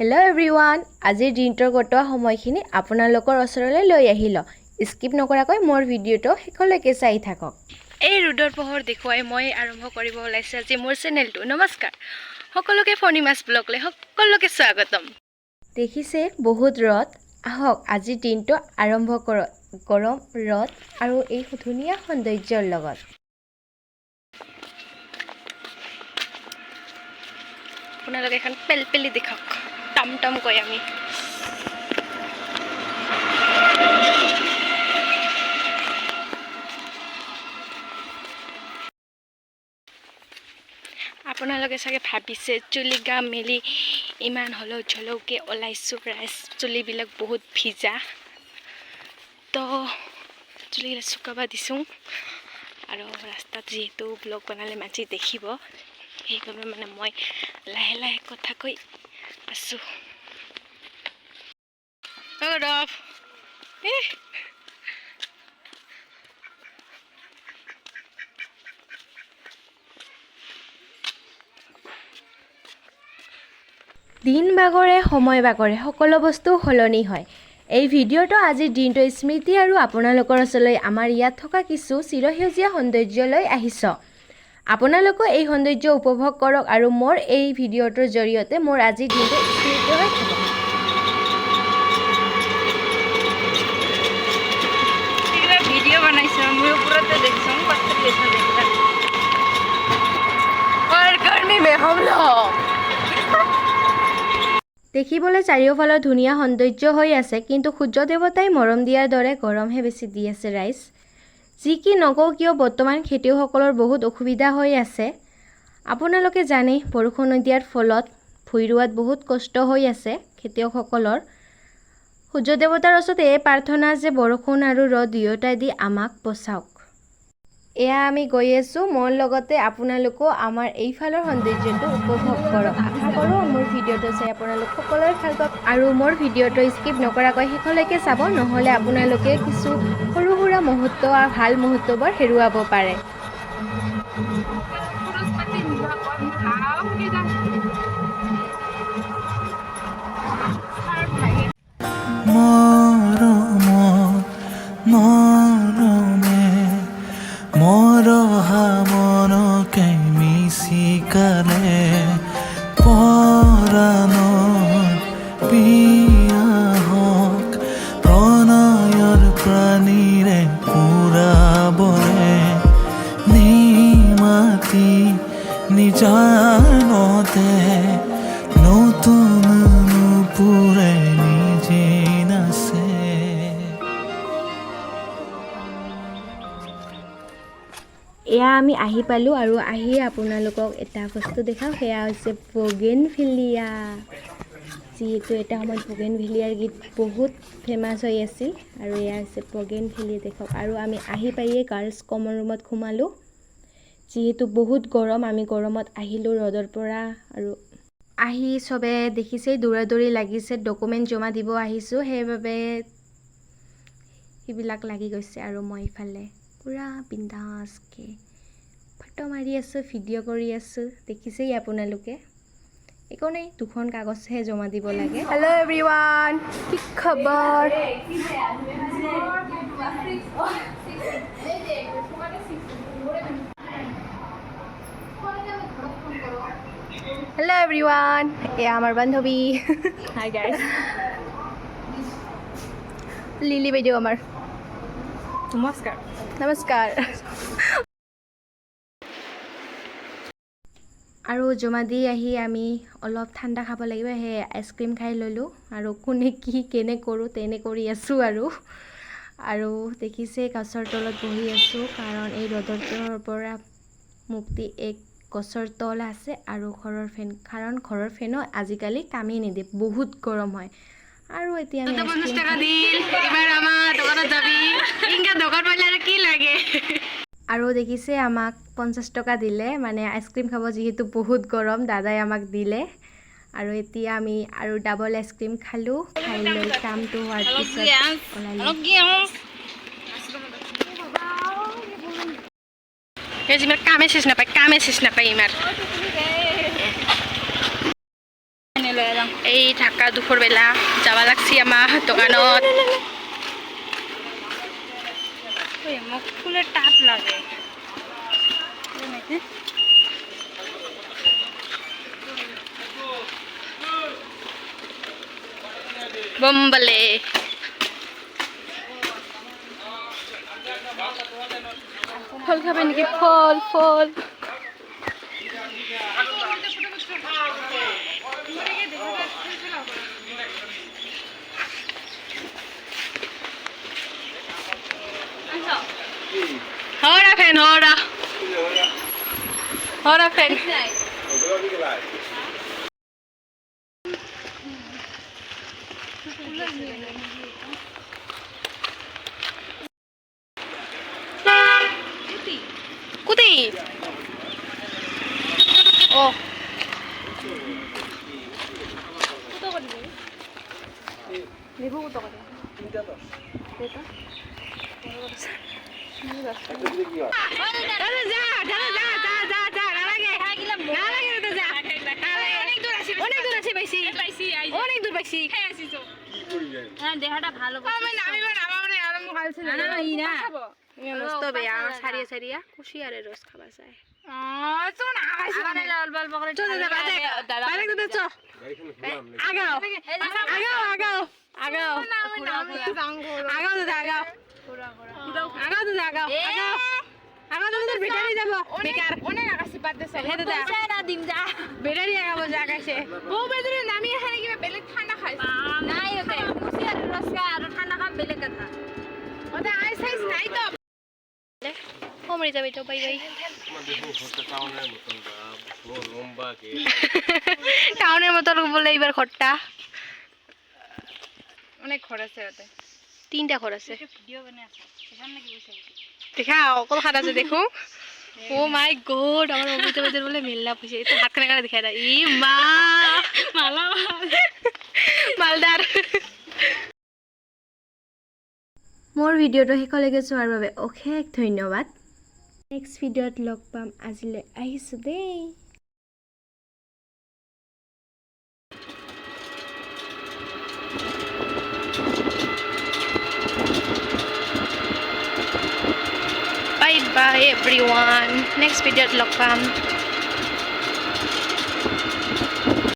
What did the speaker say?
Hello everyone, আজিৰ দিনটোৰ কটোৱা সময়খিনি আপোনালোকৰ ওচৰলৈ লৈ আহিলো। স্কিপ নকৰাকৈ মোৰ ভিডিঅটো শেষলৈকে চাই থাকক। এই ৰুডৰ পোহৰ দেখুৱাই মই আৰম্ভ কৰিব ওলাইছো আজি মোৰ চেনেলটো। নমস্কাৰ। সকলোকে ফণিমাছ ব্লগলৈ সকলোকে স্বাগতম। দেখিছে বহুত ৰদ। আহক আজিৰ দিনটো আৰম্ভ কৰক। গৰম ৰদ আৰু এই ধুনীয়া সৌন্দৰ্যৰ লগত। আপোনালোকে এখন পেলপেলি দেখক। টম কই আমি আপোনালোকে চাগে ভাবিছে চুলিগা মেলি ইমান হলৌ ঝলৌকে ওলাইছো ৰাইজ চুলিবিলাক বহুত ভিজা তো চুলিগিলা শুকাবা দিছো আৰু ৰাস্তাত যেহেতু ব্লগ বনালে মাঝি দেখিব সেইভাবে মানে মই লাহে লাহে কথা কৈ আছো। দিন বাগৰে সময় বাগৰে সকলো বস্তু সলনি হয়। এই ভিডিঅ'টো আজিৰ দিনটো স্মৃতি আৰু আপোনালোকৰ ওচৰলৈ আমাৰ ইয়াত থকা কিছু চিৰসেউজীয়া সৌন্দৰ্যলৈ আহিছ। আপোনালোকে এই সৌন্দৰ্য উপভোগ কৰক আৰু মোৰ এই ভিডিঅ'টোৰ জৰিয়তে মোৰ আজিৰ দিনটো স্মৃতি হৈ থাকক। ভিডিঅ' বনাইছো মই ওপৰতে দেখছো পাছত লেখা দেখলা और गर्मी में हम लोग দেখিবলৈ চাৰিওফালৰ ধুনীয়া সৌন্দৰ্য হৈ আছে কিন্তু সূৰ্য দেৱতাই মৰম দিয়াৰ দৰে গৰমহে বেছি দি আছে ৰাইজ। যি কি নকওঁ কিয় বৰ্তমান খেতিয়কসকলৰ বহুত অসুবিধা হৈ আছে। আপোনালোকে জানে বৰষুণ নিদিয়াৰ ফলত ভুই ৰোৱাত বহুত কষ্ট হৈ আছে খেতিয়কসকলৰ। সূৰ্য দেৱতাৰ ওচৰত এই প্ৰাৰ্থনা যে বৰষুণ আৰু ৰ'দ দুয়োটাই দি আমাক বচাওক। এয়া আমি গৈ আছো মোৰ লগতে আপোনালোকো আমাৰ এইফালৰ সৌন্দৰ্যটো উপভোগ কৰক। আশা কৰোঁ মোৰ ভিডিঅ'টো চাই আপোনালোক সকলোৱে ভাল পাব আৰু মোৰ ভিডিঅ'টো স্কিপ নকৰাকৈ শেষলৈকে চাব, নহ'লে আপোনালোকে কিছু সৰু সুৰা মুহূৰ্ত আৰু ভাল মুহূৰ্তবোৰ হেৰুৱাব পাৰে। মৰহা মনকে মিচিকালে পৰাণৰ বিয়া হওক প্ৰণয়ৰ প্ৰাণীৰে পুৰাবৰে নিমাতি নিজানতে নতুন নুপুৰে নিজে নাচে। এয়া আমি আহি পালোঁ আৰু আহি আপোনালোকক এটা বস্তু দেখাওঁ। সেয়া হৈছে বগেনভিলিয়া। যিহেতু এটা সময়ত বগেনভিলিয়াৰ গীত বহুত ফেমাছ হৈ আছিল আৰু এয়া হৈছে বগেনভিলিয়া দেখক। আৰু আমি আহি পাইয়ে গাৰ্লছ কমন ৰুমত সোমালোঁ। যিহেতু বহুত গৰম আমি গৰমত আহিলোঁ ৰ'দৰ পৰা আৰু আহি চবে দেখিছেই দৌৰা দৌৰি লাগিছে ডকুমেণ্ট জমা দিব আহিছোঁ সেইবাবে সেইবিলাক লাগি গৈছে আৰু মই ইফালে পুৰা বিন্দাছকে ফটো মাৰি আছোঁ ভিডিঅ' কৰি আছোঁ দেখিছেই আপোনালোকে। একো নাই দুখন কাগজহে জমা দিব লাগে। হেল্ল' এভৰিৱান, কি খবৰ? হেল্ল' এভৰিৱান, এয়া আমাৰ বান্ধৱী। হাই গাইজ, লিলি বাইদেউ আমাৰ। নমস্কাৰ নমস্কাৰ। আৰু জমা দি আহি আমি অলপ ঠাণ্ডা খাব লাগিব সেই আইচক্ৰীম খাই ল'লোঁ আৰু কোনে কি কেনে কৰোঁ তেনে কৰি আছোঁ আৰু দেখিছে গছৰ তলত বহি আছোঁ কাৰণ এই ৰ'দৰ পৰা মুক্তি এক গছৰ তল আছে আৰু ঘৰৰ ফেন, কাৰণ ঘৰৰ ফেনো আজিকালি কামেই নিদিয়ে বহুত গৰম হয়। আৰু এতিয়া আমি আৰু দেখিছে আমাক 50 টকা দিলে মানে আইচক্ৰীম খাব, যিহেতু বহুত গৰম দাদাই আমাক দিলে আৰু এতিয়া আমি আৰু ডাবল আইচক্ৰীম খালোঁ। খাই লৈ কামটো হোৱাৰ পিছত কামে চেচ নাপায় ইমাৰ এই ঢাকা দুপুরবেলা যাবা লাগছি আমার দোকানত মোক ফুলের টাপ লাগে বোম্বালে ফল খাবে নাকি ফল ফল হরা ফ্যান হরা ফ্যান কুতি ও লেবু কত করে দেহাটা ভালো সারিয়া সারিয়া কুশিয়ারের রস খাওয়া যায় মরে যাবে তো বাই বাই টাউনের মতো বলে এইবার খরটা অনেক খরচ আছে 3টা খর আছে ভিডিও বানাই আছে এখানে নাকি বসে দেখা কত খাট আছে দেখো ও মাই গড আমার অমৃত বেদের বলে মেলনা পয়সা তো হাত খানে দেখাই দা ই মা মালা মালদার মোৰ ভিডিঅ'টো শেষলৈকে চোৱাৰ বাবে অশেষ ধন্যবাদ নেক্সট ভিডিঅ'ত লগ পাম আজিলৈ আহিছোঁ দেই Bye bye everyone. Next video log pam.